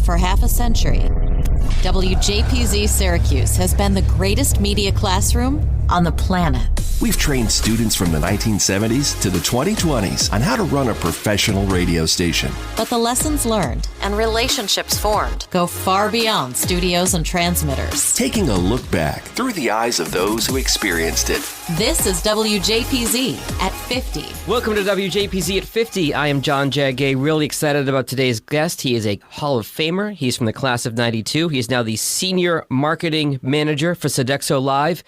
for half a century, WJPZ Syracuse has been the greatest media classroom on the planet. We've trained students from the 1970s to the 2020s on how to run a professional radio station. But the lessons learned and relationships formed go far beyond studios and transmitters. Taking a look back through the eyes of those who experienced it. This is WJPZ at 50. Welcome to WJPZ at 50. I am John Jagay, really excited about today's guest. He is a Hall of Famer. He's from the class of 92. He is now the Senior Marketing Manager for Sodexo Live.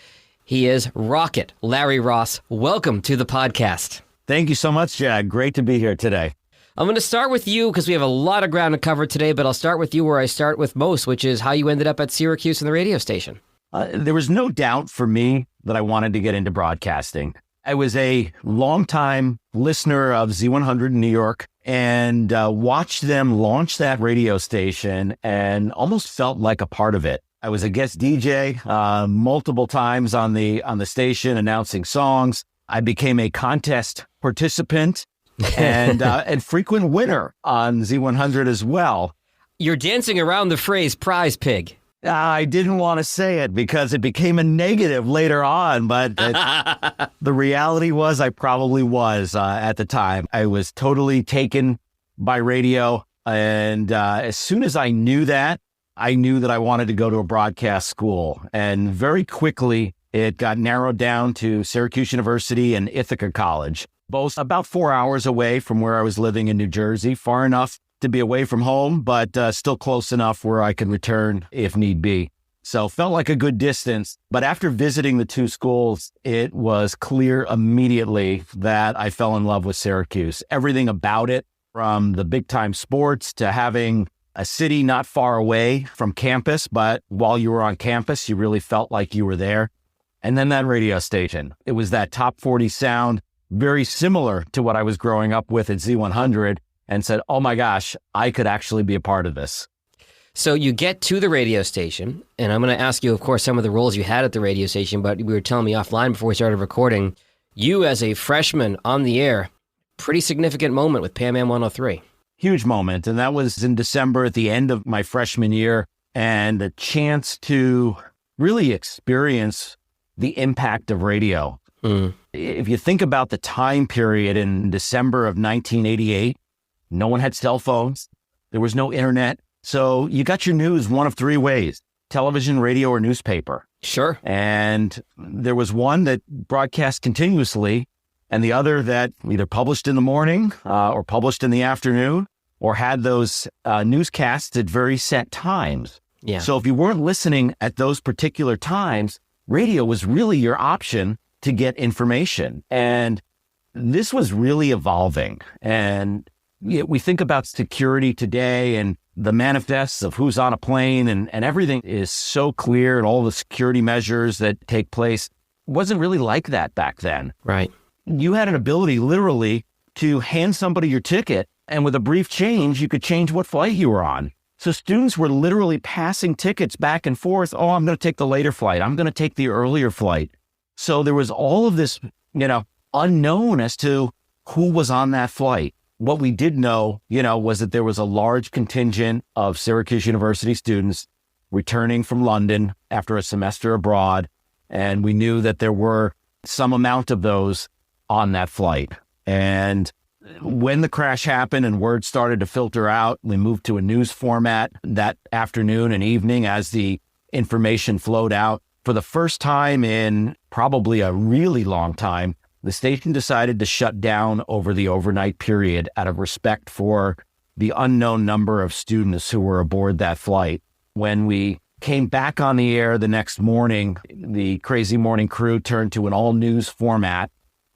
He is Rocket Larry Ross. Welcome to the podcast. Thank you so much, Jag. Great to be here today. I'm going to start with you because we have a lot of ground to cover today, but I'll start with you where I start with most, which is how you ended up at Syracuse in the radio station. There was no doubt for me that I wanted to get into broadcasting. I was a longtime listener of Z100 in New York and watched them launch that radio station and almost felt like a part of it. I was a guest DJ multiple times on the station announcing songs. I became a contest participant and frequent winner on Z100 as well. You're dancing around the phrase prize pig. I didn't want to say it because it became a negative later on, but the reality was I probably was at the time. I was totally taken by radio. And as soon as I knew that I wanted to go to a broadcast school. And very quickly, it got narrowed down to Syracuse University and Ithaca College, both about 4 hours away from where I was living in New Jersey, far enough to be away from home, but still close enough where I could return if need be. So felt like a good distance. But after visiting the two schools, it was clear immediately that I fell in love with Syracuse. Everything about it, from the big time sports to having a city not far away from campus, but while you were on campus, you really felt like you were there. And then that radio station, it was that top 40 sound, very similar to what I was growing up with at Z100, and said, oh my gosh, I could actually be a part of this. So you get to the radio station, and I'm going to ask you, of course, some of the roles you had at the radio station, but you were telling me offline before we started recording, you as a freshman on the air, pretty significant moment with Pan Am 103. Huge moment. And that was in December at the end of my freshman year, and a chance to really experience the impact of radio. If you think about the time period in December of 1988, no one had cell phones. There was no internet. So you got your news one of three ways: television, radio, or newspaper. Sure. And there was one that broadcast continuously, and the other that either published in the morning or published in the afternoon, or had those newscasts at very set times. Yeah. So if you weren't listening at those particular times, radio was really your option to get information. And this was really evolving. And we think about security today and the manifests of who's on a plane, and everything is so clear, and all the security measures that take place. It wasn't really like that back then. Right. You had an ability literally to hand somebody your ticket, and with a brief change, you could change what flight you were on. So students were literally passing tickets back and forth. Oh, I'm going to take the later flight. I'm going to take the earlier flight. So there was all of this, unknown as to who was on that flight. What we did know, was that there was a large contingent of Syracuse University students returning from London after a semester abroad. And we knew that there were some amount of those on that flight. And when the crash happened and word started to filter out, we moved to a news format that afternoon and evening as the information flowed out. For the first time in probably a really long time, the station decided to shut down over the overnight period out of respect for the unknown number of students who were aboard that flight. When we came back on the air the next morning, the Crazy Morning crew turned to an all-news format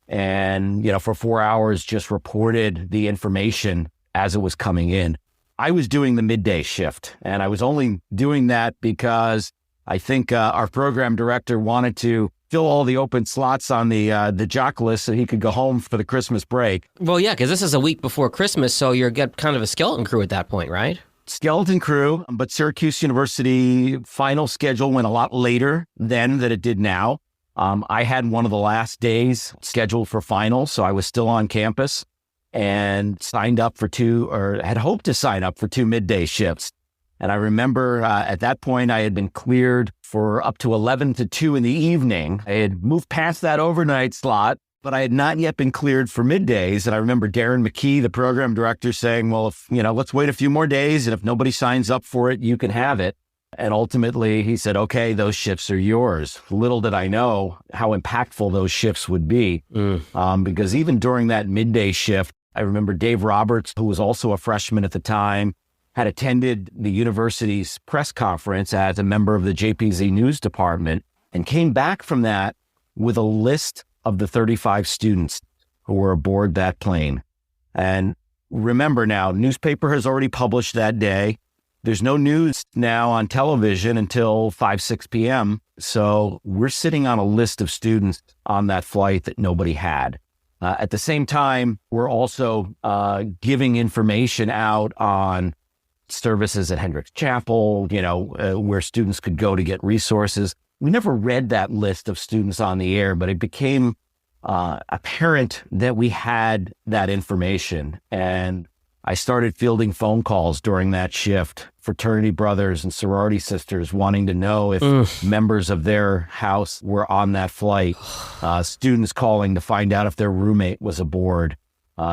and, for 4 hours just reported the information as it was coming in. I was doing the midday shift, and I was only doing that because I think our program director wanted to fill all the open slots on the jock list so he could go home for the Christmas break. Well, yeah, because this is a week before Christmas, so you're kind of a skeleton crew at that point, right? Skeleton crew, but Syracuse University final schedule went a lot later then than it did now. I had one of the last days scheduled for finals, so I was still on campus and signed up for had hoped to sign up for 2 midday shifts. And I remember at that point, I had been cleared for up to 11 to 2 in the evening. I had moved past that overnight slot, but I had not yet been cleared for middays. And I remember Darren McKee, the program director, saying, well, let's wait a few more days. And if nobody signs up for it, you can have it. And ultimately, he said, okay, those shifts are yours. Little did I know how impactful those shifts would be. Because even during that midday shift, I remember Dave Roberts, who was also a freshman at the time, had attended the university's press conference as a member of the JPZ news department and came back from that with a list of the 35 students who were aboard that plane. And remember now, newspaper has already published that day. There's no news now on television until 5, 6 p.m. So we're sitting on a list of students on that flight that nobody had. At the same time, we're also giving information out on services at Hendricks Chapel, where students could go to get resources. We never read that list of students on the air, but it became apparent that we had that information. And I started fielding phone calls during that shift, fraternity brothers and sorority sisters wanting to know if members of their house were on that flight, students calling to find out if their roommate was aboard.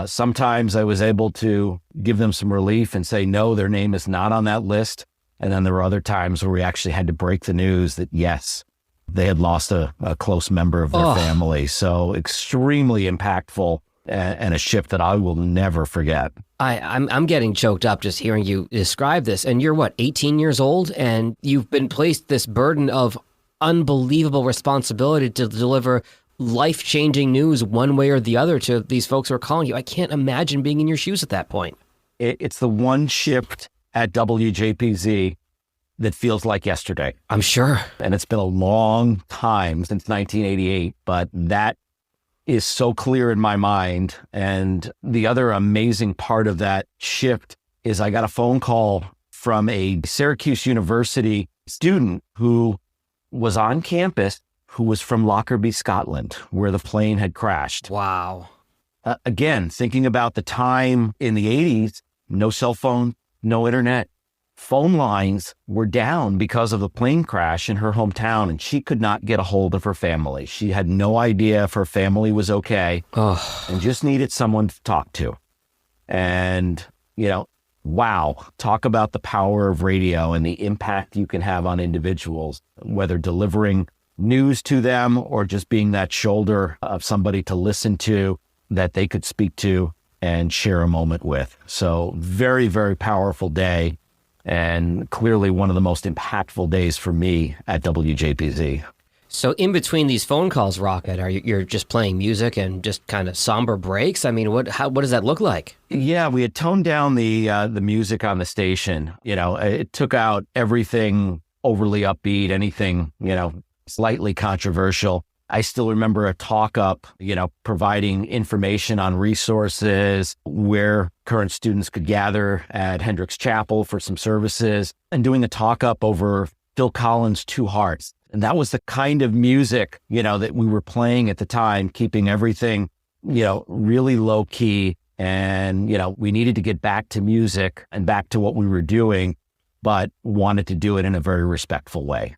Sometimes I was able to give them some relief and say, no, their name is not on that list. And then there were other times where we actually had to break the news that, yes, they had lost a close member of their family. So extremely impactful and a shift that I will never forget. I'm getting choked up just hearing you describe this. And you're 18 years old, and you've been placed this burden of unbelievable responsibility to deliver life-changing news one way or the other to these folks who are calling you. I can't imagine being in your shoes at that point. It's the one shift at WJPZ that feels like yesterday. I'm sure. And it's been a long time since 1988, but that is so clear in my mind. And the other amazing part of that shift is I got a phone call from a Syracuse University student who was on campus, who was from Lockerbie, Scotland, where the plane had crashed. Wow. Again, thinking about the time in the 80s, no cell phone, no internet. Phone lines were down because of the plane crash in her hometown, and she could not get a hold of her family. She had no idea if her family was okay and just needed someone to talk to. And, wow, talk about the power of radio and the impact you can have on individuals, whether delivering news to them or just being that shoulder of somebody to listen to that they could speak to and share a moment with. So very, very powerful day, and clearly one of the most impactful days for me at WJPZ. So in between these phone calls, Rocket, you're just playing music and just kind of somber breaks? I mean, what does that look like? Yeah, we had toned down the music on the station. It took out everything overly upbeat, anything, slightly controversial. I still remember a talk up, providing information on resources, where current students could gather at Hendricks Chapel for some services, and doing a talk up over Phil Collins' Two Hearts. And that was the kind of music, that we were playing at the time, keeping everything, really low key. And, we needed to get back to music and back to what we were doing, but wanted to do it in a very respectful way.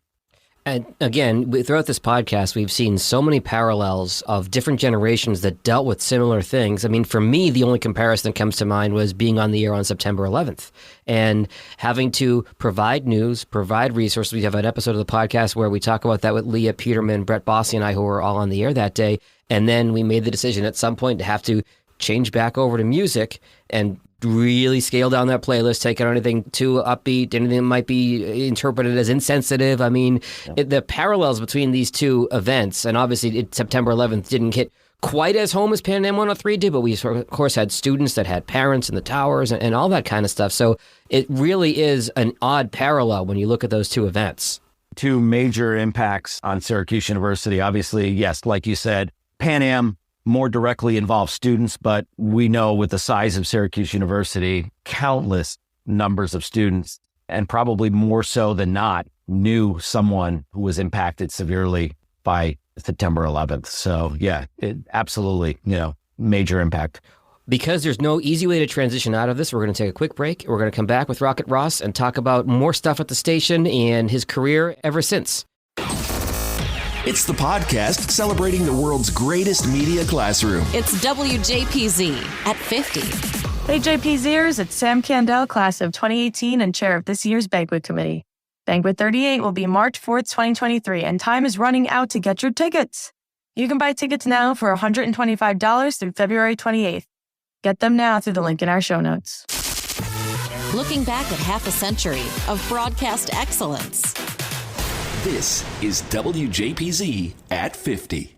And again, throughout this podcast, we've seen so many parallels of different generations that dealt with similar things. I mean, for me, the only comparison that comes to mind was being on the air on September 11th and having to provide news, provide resources. We have an episode of the podcast where we talk about that with Leah Peterman, Brett Bossy, and I, who were all on the air that day. And then we made the decision at some point to have to change back over to music and really scale down that playlist, take out anything too upbeat, anything that might be interpreted as insensitive. I mean, the parallels between these two events, and obviously September 11th didn't hit quite as home as Pan Am 103 did, but we of course had students that had parents in the towers and all that kind of stuff. So it really is an odd parallel when you look at those two events. Two major impacts on Syracuse University. Obviously, yes, like you said, Pan Am more directly involved students, but we know with the size of Syracuse University, countless numbers of students, and probably more so than not, knew someone who was impacted severely by September 11th. So yeah, it absolutely, major impact. Because there's no easy way to transition out of this, we're going to take a quick break. We're going to come back with Rocket Ross and talk about more stuff at the station and his career ever since. It's the podcast celebrating the world's greatest media classroom. It's WJPZ at 50. Hey JPZers, it's Sam Candell, class of 2018 and chair of this year's Banquet Committee. Banquet 38 will be March 4th, 2023, and time is running out to get your tickets. You can buy tickets now for $125 through February 28th. Get them now through the link in our show notes. Looking back at half a century of broadcast excellence. This is WJPZ at 50.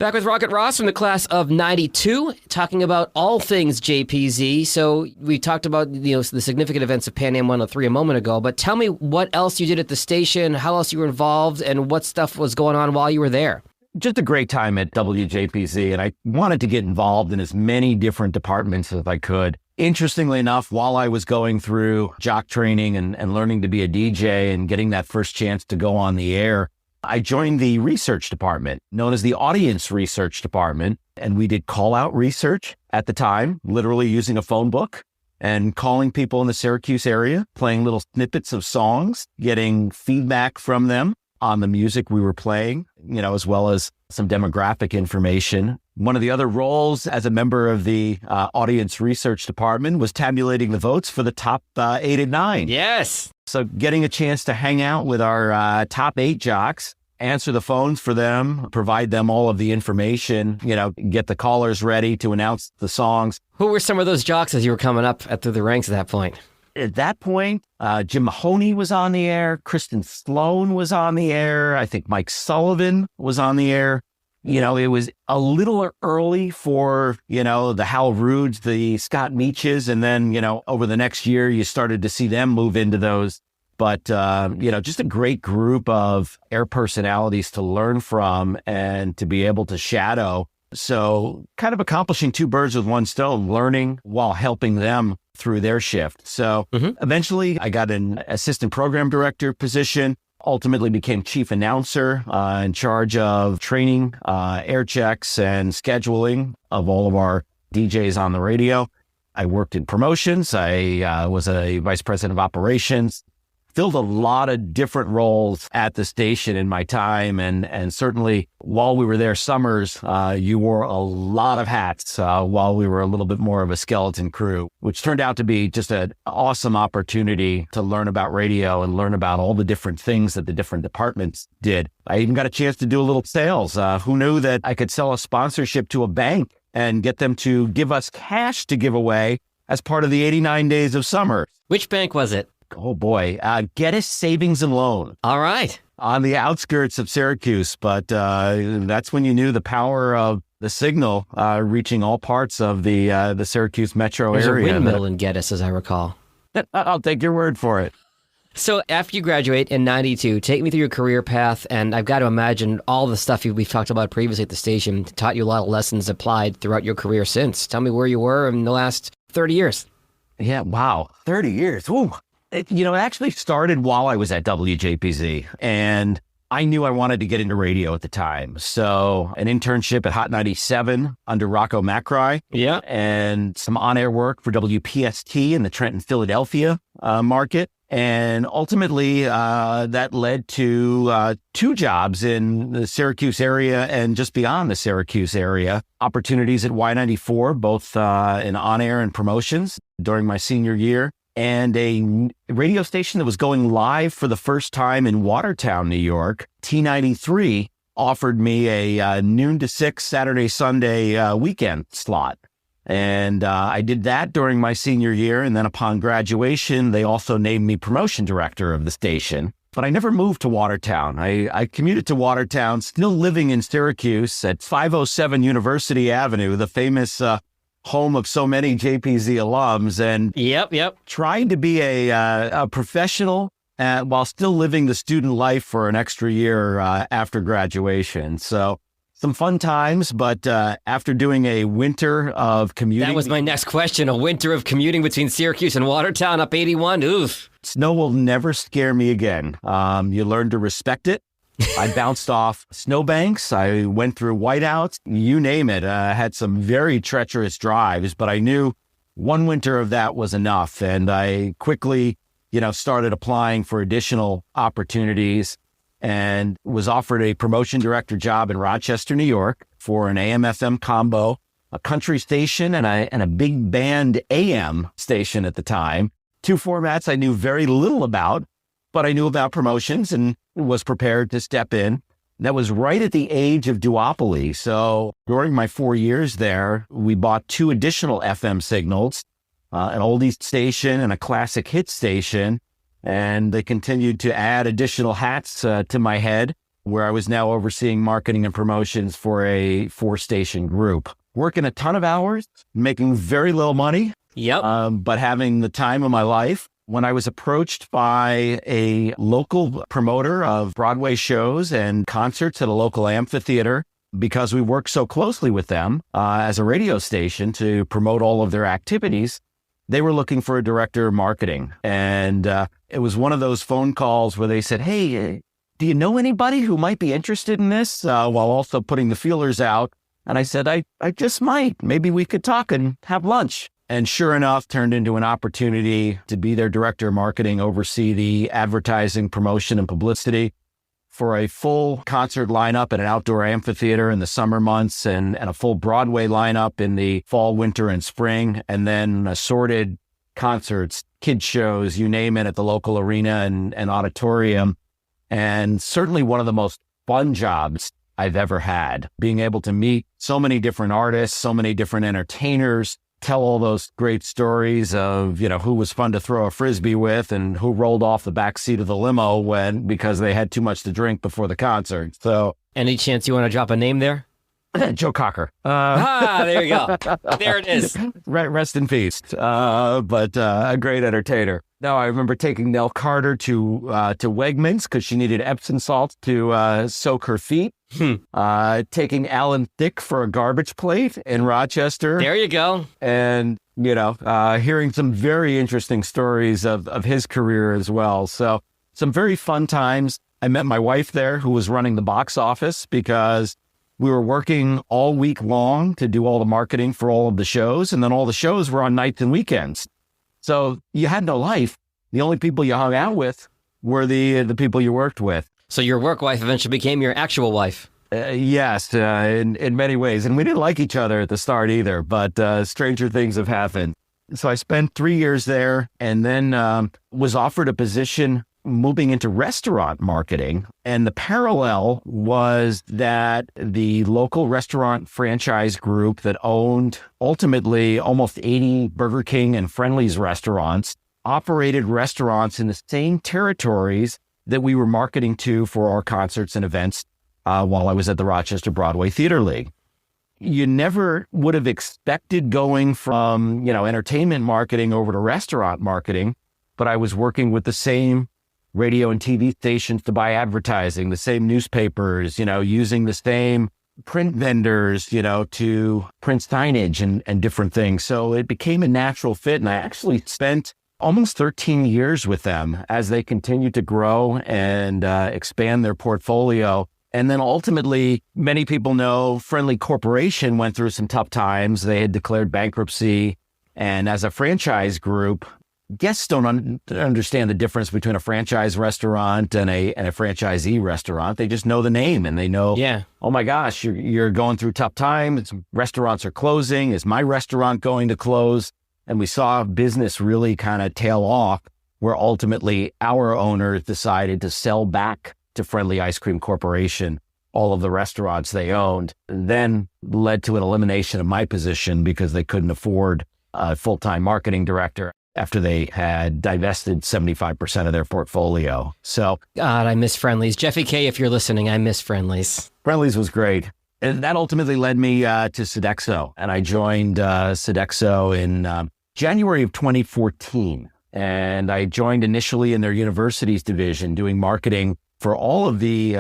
Back with Rocket Ross from the class of 92, talking about all things JPZ. So we talked about the significant events of Pan Am 103 a moment ago, but tell me what else you did at the station, how else you were involved, and what stuff was going on while you were there. Just a great time at WJPZ, and I wanted to get involved in as many different departments as I could. Interestingly enough, while I was going through jock training and learning to be a DJ and getting that first chance to go on the air, I joined the research department, known as the audience research department, and we did call-out research at the time, literally using a phone book and calling people in the Syracuse area, playing little snippets of songs, getting feedback from them on the music we were playing, as well as some demographic information. One of the other roles as a member of the audience research department was tabulating the votes for the top 8 and 9. Yes. So getting a chance to hang out with our top 8 jocks, answer the phones for them, provide them all of the information, get the callers ready to announce the songs. Who were some of those jocks as you were coming up through the ranks at that point? At that point, Jim Mahoney was on the air. Kristen Sloan was on the air. I think Mike Sullivan was on the air. It was a little early for, the Hal Roods, the Scott Meaches. And then, over the next year, you started to see them move into those. But, just a great group of air personalities to learn from and to be able to shadow. So kind of accomplishing 2 birds with one stone, learning while helping them through their shift. So eventually I got an assistant program director position, ultimately became chief announcer in charge of training, air checks, and scheduling of all of our DJs on the radio. I worked in promotions. I was a vice president of operations. Filled a lot of different roles at the station in my time. And certainly while we were there summers, you wore a lot of hats while we were a little bit more of a skeleton crew, which turned out to be just an awesome opportunity to learn about radio and learn about all the different things that the different departments did. I even got a chance to do a little sales. Who knew that I could sell a sponsorship to a bank and get them to give us cash to give away as part of the 89 days of summer? Which bank was it? Oh, boy. Geddes Savings and Loan. All right. On the outskirts of Syracuse. But that's when you knew the power of the signal reaching all parts of the Syracuse metro area. There's a windmill in Geddes, as I recall. I'll take your word for it. So after you graduate in 92, take me through your career path. And I've got to imagine all the stuff we've talked about previously at the station taught you a lot of lessons applied throughout your career since. Tell me where you were in the last 30 years. Yeah, wow. 30 years. Ooh. It actually started while I was at WJPZ, and I knew I wanted to get into radio at the time. So an internship at Hot 97 under Rocco Macri. Yeah. And some on-air work for WPST in the Trenton, Philadelphia market. And ultimately, that led to 2 jobs in the Syracuse area and just beyond the Syracuse area. Opportunities at Y94, both in on-air and promotions during my senior year. And a radio station that was going live for the first time in Watertown, New York, T93, offered me a noon to 6 Saturday, Sunday weekend slot. And I did that during my senior year. And then upon graduation, they also named me promotion director of the station. But I never moved to Watertown. I commuted to Watertown, still living in Syracuse at 507 University Avenue, the famous home of so many JPZ alums, and trying to be a professional while still living the student life for an extra year after graduation. So some fun times, but after doing a winter of commuting. That was my next question, a winter of commuting between Syracuse and Watertown up 81. Oof. Snow will never scare me again. You learn to respect it. I bounced off snowbanks. I went through whiteouts, you name it. I had some very treacherous drives, but I knew one winter of that was enough. And I quickly, started applying for additional opportunities and was offered a promotion director job in Rochester, New York for an AM/FM combo, a country station and a big band AM station at the time. Two formats I knew very little about, but I knew about promotions and was prepared to step in. That was right at the age of duopoly. So during my 4 years there, we bought 2 additional FM signals, an oldies station and a classic hit station. And they continued to add additional hats to my head, where I was now overseeing marketing and promotions for a 4-station group. Working a ton of hours, making very little money, but having the time of my life. When I was approached by a local promoter of Broadway shows and concerts at a local amphitheater, because we worked so closely with them as a radio station to promote all of their activities, they were looking for a director of marketing. And it was one of those phone calls where they said, hey, do you know anybody who might be interested in this? While also putting the feelers out. And I said, I just might. Maybe we could talk and have lunch. And sure enough, turned into an opportunity to be their director of marketing, oversee the advertising, promotion, and publicity for a full concert lineup at an outdoor amphitheater in the summer months and a full Broadway lineup in the fall, winter, and spring, and then assorted concerts, kids shows, you name it, at the local arena and auditorium. And certainly one of the most fun jobs I've ever had, being able to meet so many different artists, so many different entertainers, tell all those great stories of, who was fun to throw a Frisbee with and who rolled off the back seat of the limo because they had too much to drink before the concert. So, any chance you want to drop a name there? Joe Cocker. There you go. There it is. Rest in peace. But a great entertainer. No, I remember taking Nell Carter to Wegmans because she needed Epsom salts to soak her feet. Taking Alan Thicke for a garbage plate in Rochester. There you go. And, hearing some very interesting stories of his career as well. So some very fun times. I met my wife there, who was running the box office, because we were working all week long to do all the marketing for all of the shows. And then all the shows were on nights and weekends. So you had no life. The only people you hung out with were the people you worked with. So your work wife eventually became your actual wife. Yes, in many ways. And we didn't like each other at the start either, but stranger things have happened. So I spent 3 years there and then was offered a position moving into restaurant marketing. And the parallel was that the local restaurant franchise group that owned ultimately almost 80 Burger King and Friendly's restaurants operated restaurants in the same territories that we were marketing to for our concerts and events while I was at the Rochester Broadway Theater League. You never would have expected going from, entertainment marketing over to restaurant marketing, but I was working with the same radio and TV stations to buy advertising, the same newspapers, using the same print vendors, to print signage and different things. So it became a natural fit. And I actually spent almost 13 years with them as they continued to grow and expand their portfolio. And then ultimately, many people know Friendly Corporation went through some tough times. They had declared bankruptcy. And as a franchise group, guests don't understand the difference between a franchise restaurant and a franchisee restaurant. They just know the name and they know, oh my gosh, you're going through tough times. Restaurants are closing. Is my restaurant going to close? And we saw business really kind of tail off, where ultimately our owners decided to sell back to Friendly Ice Cream Corporation all of the restaurants they owned, and then led to an elimination of my position because they couldn't afford a full-time marketing director after they had divested 75% of their portfolio. So, God, I miss Friendly's. Jeffy K, if you're listening, I miss Friendly's. Friendly's was great. And that ultimately led me to Sodexo. And I joined Sodexo in January of 2014. And I joined initially in their universities division, doing marketing for all of the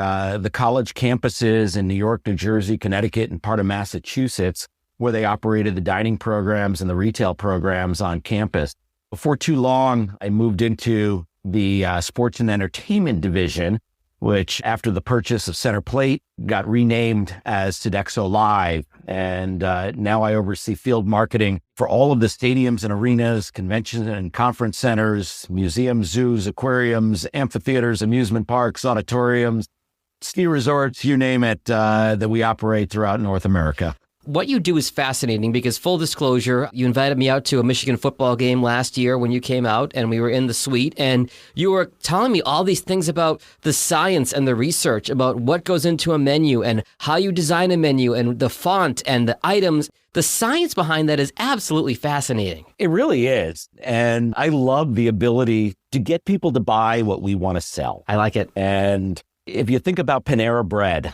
college campuses in New York, New Jersey, Connecticut, and part of Massachusetts, where they operated the dining programs and the retail programs on campus. Before too long, I moved into the sports and entertainment division, which after the purchase of Center Plate got renamed as Sodexo Live. And now I oversee field marketing for all of the stadiums and arenas, convention and conference centers, museums, zoos, aquariums, amphitheaters, amusement parks, auditoriums, ski resorts, you name it, that we operate throughout North America. What you do is fascinating because, full disclosure, you invited me out to a Michigan football game last year when you came out, and we were in the suite, and you were telling me all these things about the science and the research about what goes into a menu and how you design a menu and the font and the items. The science behind that is absolutely fascinating. It really is. And I love the ability to get people to buy what we want to sell. I like it. And if you think about Panera Bread,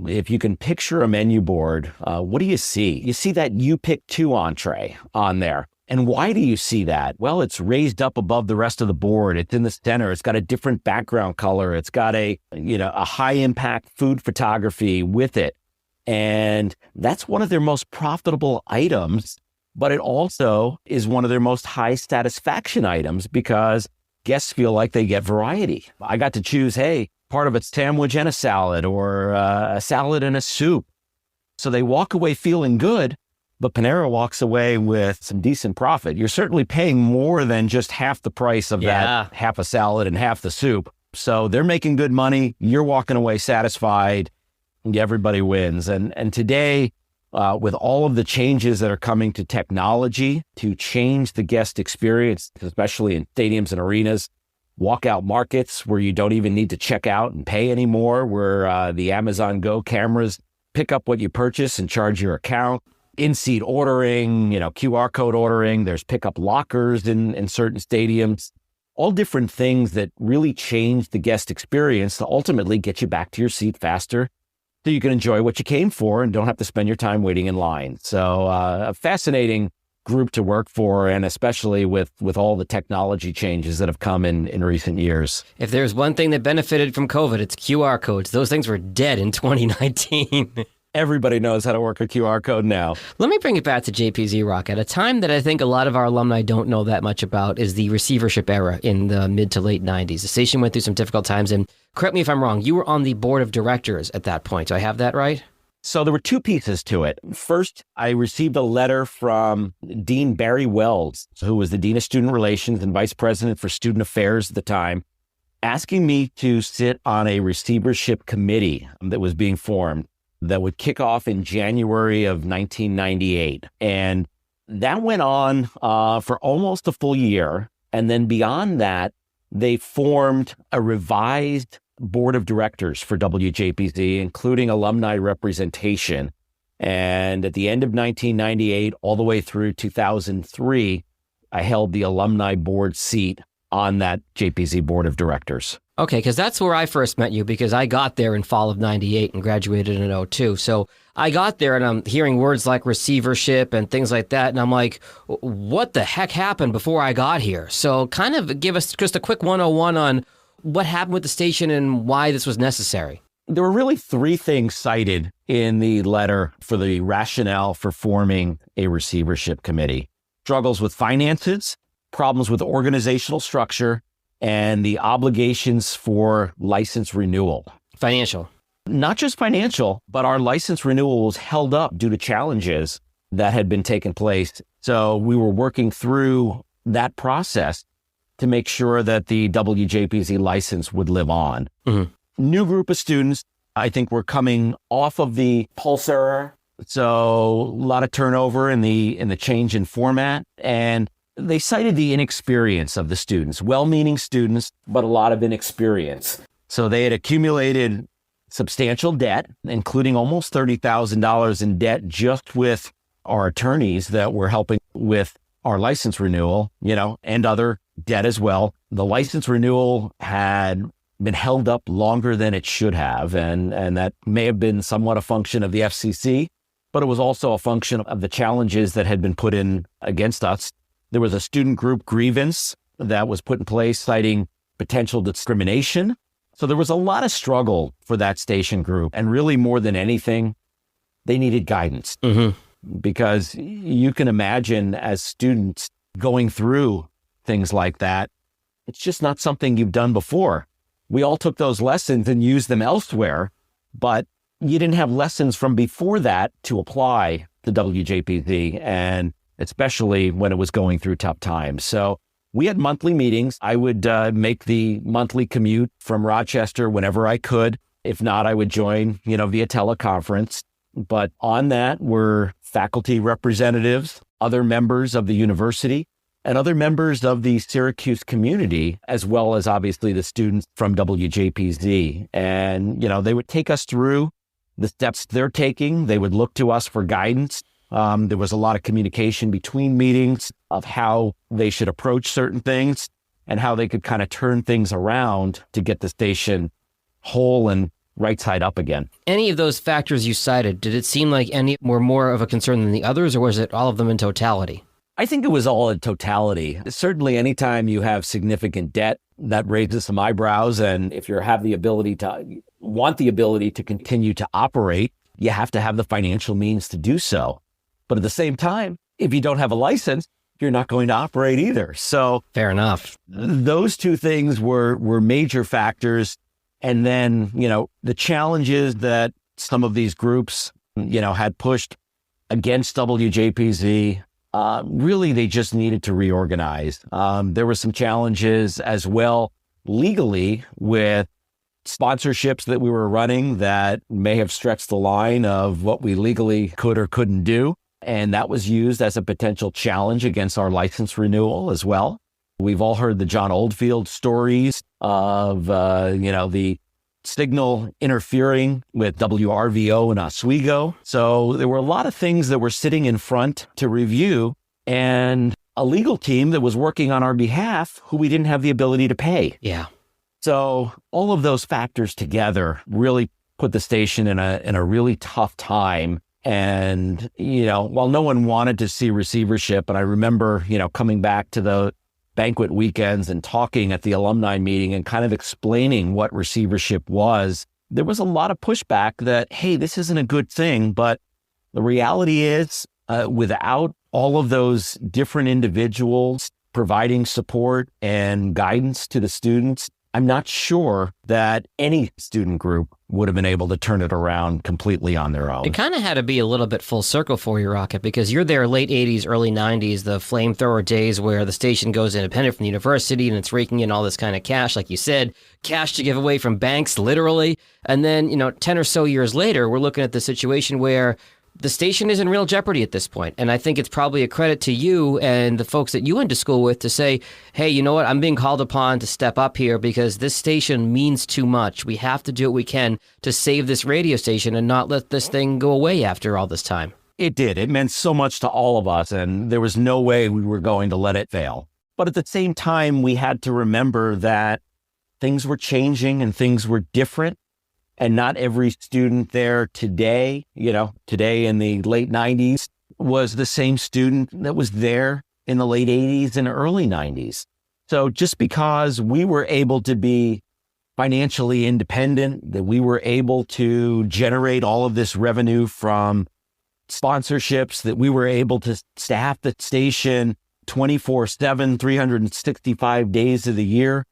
if you can picture a menu board, what do you see? You see that You Pick Two entree on there. And why do you see that? Well, it's raised up above the rest of the board. It's in the center. It's got a different background color. It's got a high impact food photography with it. And that's one of their most profitable items, but it also is one of their most high satisfaction items because guests feel like they get variety. I got to choose, part of it's sandwich and a salad, or a salad and a soup. So they walk away feeling good, but Panera walks away with some decent profit. You're certainly paying more than just half the price of that half a salad and half the soup. So they're making good money. You're walking away satisfied. And everybody wins. And today, with all of the changes that are coming to technology to change the guest experience, especially in stadiums and arenas, walkout markets where you don't even need to check out and pay anymore, where the Amazon Go cameras pick up what you purchase and charge your account, in-seat ordering, QR code ordering, there's pickup lockers in certain stadiums, all different things that really change the guest experience to ultimately get you back to your seat faster so you can enjoy what you came for and don't have to spend your time waiting in line. So a fascinating group to work for, and especially with all the technology changes that have come in recent years. If there's one thing that benefited from COVID, it's QR codes. Those things were dead in 2019. Everybody knows how to work a QR code now. Let me bring it back to JPZ Rock. At a time that I think a lot of our alumni don't know that much about is the receivership era in the mid to late 90s. The station went through some difficult times, and correct me if I'm wrong, you were on the board of directors at that point. Do I have that right? So there were two pieces to it. First, I received a letter from Dean Barry Wells, who was the Dean of Student Relations and Vice President for Student Affairs at the time, asking me to sit on a receivership committee that was being formed that would kick off in January of 1998. And that went on for almost a full year. And then beyond that, they formed a revised board of directors for WJPZ, including alumni representation. And at the end of 1998, all the way through 2003, I held the alumni board seat on that JPZ board of directors. Okay, because that's where I first met you, because I got there in fall of 98 and graduated in 02. So I got there and I'm hearing words like receivership and things like that. And I'm like, what the heck happened before I got here? So kind of give us just a quick 101 on what happened with the station and why this was necessary. There were really three things cited in the letter for the rationale for forming a receivership committee: struggles with finances, problems with organizational structure, and the obligations for license renewal. Financial. Not just financial, but our license renewal was held up due to challenges that had been taking place. So we were working through that process to make sure that the WJPZ license would live on. Mm-hmm. New group of students. I think we're coming off of the Pulse era. So a lot of turnover in the change in format. And they cited the inexperience of the students, well-meaning students, but a lot of inexperience. So they had accumulated substantial debt, including almost $30,000 in debt just with our attorneys that were helping with our license renewal, and other debt as well. The license renewal had been held up longer than it should have, and that may have been somewhat a function of the FCC, but it was also a function of the challenges that had been put in against us. There was a student group grievance that was put in place citing potential discrimination. So there was a lot of struggle for that station group. And really, more than anything, they needed guidance. Mm-hmm. Because you can imagine, as students going through things like that, it's just not something you've done before. we all took those lessons and used them elsewhere, but you didn't have lessons from before that to apply to WJPZ, and especially when it was going through tough times. So we had monthly meetings. I would make the monthly commute from Rochester whenever I could. If not, I would join, via teleconference. But on that were faculty representatives, other members of the university, and other members of the Syracuse community, as well as obviously the students from WJPZ. And, they would take us through the steps they're taking. They would look to us for guidance. There was a lot of communication between meetings of how they should approach certain things and how they could kind of turn things around to get the station whole and right side up again. Any of those factors you cited, did it seem like any were more of a concern than the others, or was it all of them in totality? I think it was all in totality. Certainly, anytime you have significant debt, that raises some eyebrows. And if you want the ability to continue to operate, you have to have the financial means to do so. But at the same time, if you don't have a license, you're not going to operate either. So fair enough. Those two things were major factors. And then, the challenges that some of these groups, had pushed against WJPZ, really, they just needed to reorganize. There were some challenges as well legally with sponsorships that we were running that may have stretched the line of what we legally could or couldn't do. And that was used as a potential challenge against our license renewal as well. We've all heard the John Oldfield stories of, the signal interfering with WRVO in Oswego. So there were a lot of things that were sitting in front to review, and a legal team that was working on our behalf who we didn't have the ability to pay. Yeah. So all of those factors together really put the station in a really tough time. And, while no one wanted to see receivership, and I remember, coming back to the banquet weekends and talking at the alumni meeting and kind of explaining what receivership was, there was a lot of pushback that, hey, this isn't a good thing. But the reality is, without all of those different individuals providing support and guidance to the students, I'm not sure that any student group would have been able to turn it around completely on their own. It kind of had to be a little bit full circle for you, Rocket, because you're there late 80s, early 90s, the flamethrower days where the station goes independent from the university and it's raking in all this kind of cash, like you said, cash to give away from banks, literally. And then, 10 or so years later, we're looking at the situation where the station is in real jeopardy at this point. And I think it's probably a credit to you and the folks that you went to school with to say, hey, you know what? I'm being called upon to step up here because this station means too much. We have to do what we can to save this radio station and not let this thing go away after all this time. It did. It meant so much to all of us, and there was no way we were going to let it fail. But at the same time, we had to remember that things were changing and things were different. And not every student there today, today in the late 90s, was the same student that was there in the late 80s and early 90s. So just because we were able to be financially independent, that we were able to generate all of this revenue from sponsorships, that we were able to staff the station 24/7, 365 days of the year,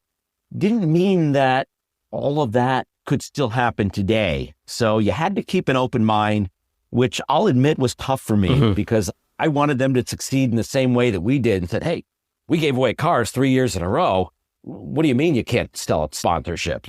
didn't mean that all of that could still happen today. So you had to keep an open mind, which I'll admit was tough for me because I wanted them to succeed in the same way that we did and said, hey, we gave away cars 3 years in a row. What do you mean you can't sell a sponsorship,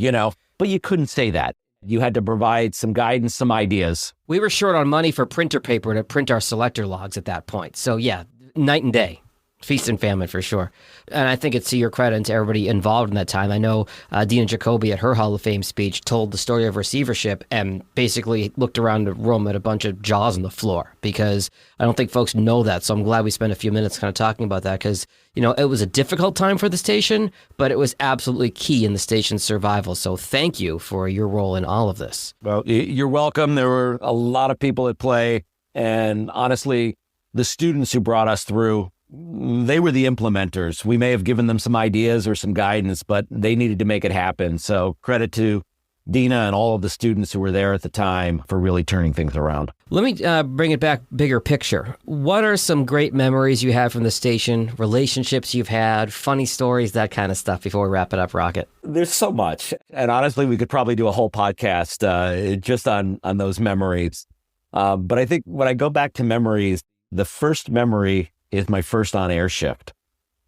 But you couldn't say that. You had to provide some guidance, some ideas. We were short on money for printer paper to print our selector logs at that point. So yeah, night and day. Feast and famine for sure. And I think it's to your credit and to everybody involved in that time. I know Dina Jacoby at her Hall of Fame speech told the story of receivership and basically looked around the room at a bunch of jaws on the floor because I don't think folks know that. So I'm glad we spent a few minutes kind of talking about that because, it was a difficult time for the station, but it was absolutely key in the station's survival. So thank you for your role in all of this. Well, you're welcome. There were a lot of people at play. And honestly, the students who brought us through, they were the implementers. We may have given them some ideas or some guidance, but they needed to make it happen. So credit to Dina and all of the students who were there at the time for really turning things around. Let me bring it back bigger picture. What are some great memories you have from the station, relationships you've had, funny stories, that kind of stuff before we wrap it up, Rocket? There's so much. And honestly, we could probably do a whole podcast just on those memories. But I think when I go back to memories, the first memory is my first on-air shift.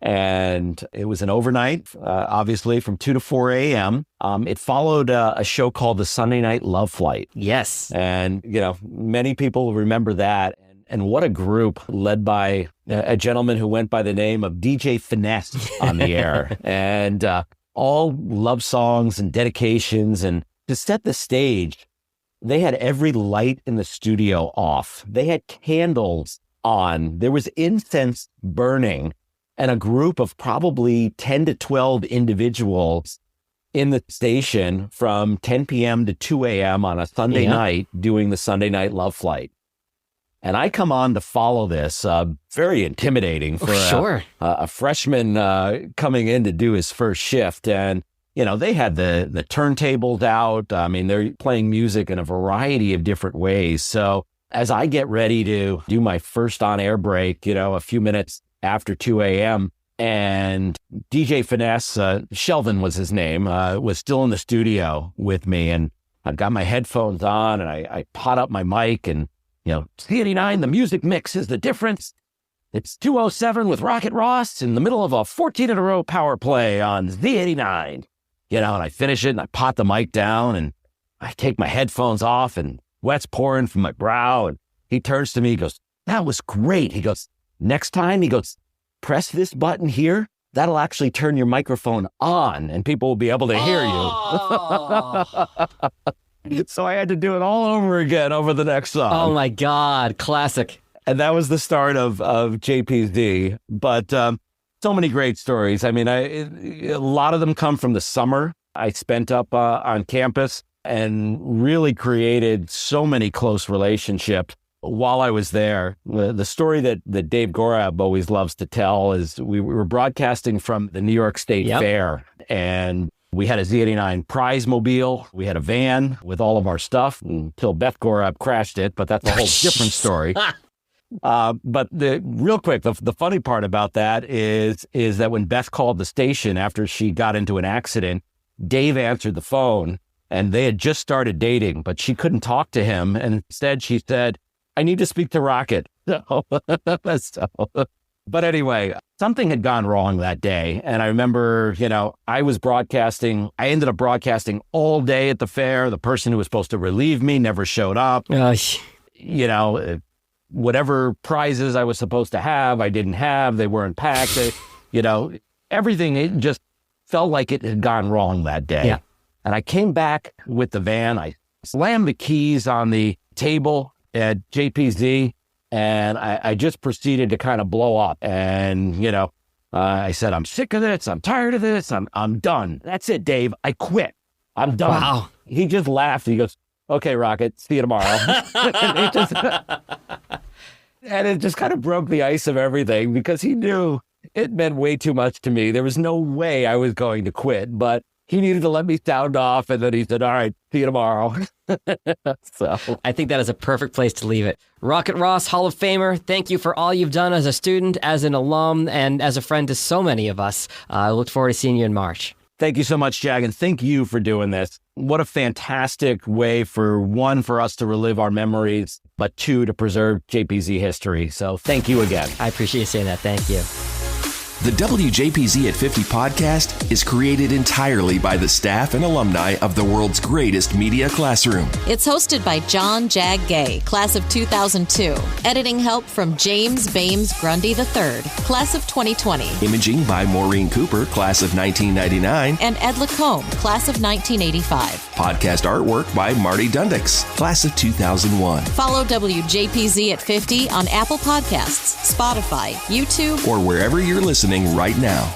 And it was an overnight, obviously, from 2 to 4 a.m. It followed a show called the Sunday Night Love Flight. Yes. And, many people remember that. And what a group led by a gentleman who went by the name of DJ Finesse on the air. And all love songs and dedications. And to set the stage, they had every light in the studio off. They had candles on. There was incense burning. And a group of probably 10 to 12 individuals in the station from 10 p.m. to 2 a.m. on a Sunday night doing the Sunday Night Love Flight. And I come on to follow this, very intimidating for a freshman coming in to do his first shift. And, they had the turntables out. I mean, they're playing music in a variety of different ways. So as I get ready to do my first on-air break, a few minutes after 2 a.m. and DJ Finesse, Shelvin was his name, was still in the studio with me. And I've got my headphones on and I pot up my mic and, Z89, the music mix is the difference. It's 2:07 with Rocket Ross in the middle of a 14-in-a-row power play on Z89. And I finish it and I pot the mic down and I take my headphones off and sweat's pouring from my brow. And he turns to me, he goes, "That was great." He goes, "Next time," he goes, "press this button here. That'll actually turn your microphone on and people will be able to hear you." So I had to do it all over again over the next song. Oh my God, classic. And that was the start of JPZ. But so many great stories. I mean, a lot of them come from the summer I spent up on campus and really created so many close relationships while I was there. The story that Dave Gorab always loves to tell is we were broadcasting from the New York State Fair, and we had a Z89 prize mobile. We had a van with all of our stuff until Beth Gorab crashed it, but that's a whole different story. But real quick, the funny part about that is that when Beth called the station after she got into an accident, Dave answered the phone, and they had just started dating, but she couldn't talk to him. And instead she said, "I need to speak to Rocket." But anyway, something had gone wrong that day. And I remember, I was broadcasting. I ended up broadcasting all day at the fair. The person who was supposed to relieve me never showed up. Whatever prizes I was supposed to have, I didn't have. They weren't packed. Everything, it just felt like it had gone wrong that day. Yeah. And I came back with the van. I slammed the keys on the table at JPZ, and I just proceeded to kind of blow up. And, I said, "I'm sick of this. I'm tired of this. I'm done. That's it, Dave. I quit. I'm done." Wow. He just laughed. He goes, "Okay, Rocket, see you tomorrow." And it just kind of broke the ice of everything because he knew it meant way too much to me. There was no way I was going to quit, but he needed to let me sound off. And then he said, "All right, see you tomorrow." So I think that is a perfect place to leave it. Rocket Ross, Hall of Famer, thank you for all you've done as a student, as an alum, and as a friend to so many of us. I look forward to seeing you in March. Thank you so much, Jag, and thank you for doing this. What a fantastic way for us to relive our memories, but two, to preserve JPZ history. So thank you again. I appreciate you saying that. Thank you. The WJPZ at 50 podcast is created entirely by the staff and alumni of the world's greatest media classroom. It's hosted by John Jag Gay, class of 2002. Editing help from James Bames Grundy III, class of 2020. Imaging by Maureen Cooper, class of 1999. And Ed Lacombe, class of 1985. Podcast artwork by Marty Dundix, class of 2001. Follow WJPZ at 50 on Apple Podcasts, Spotify, YouTube, or wherever you're listening right now.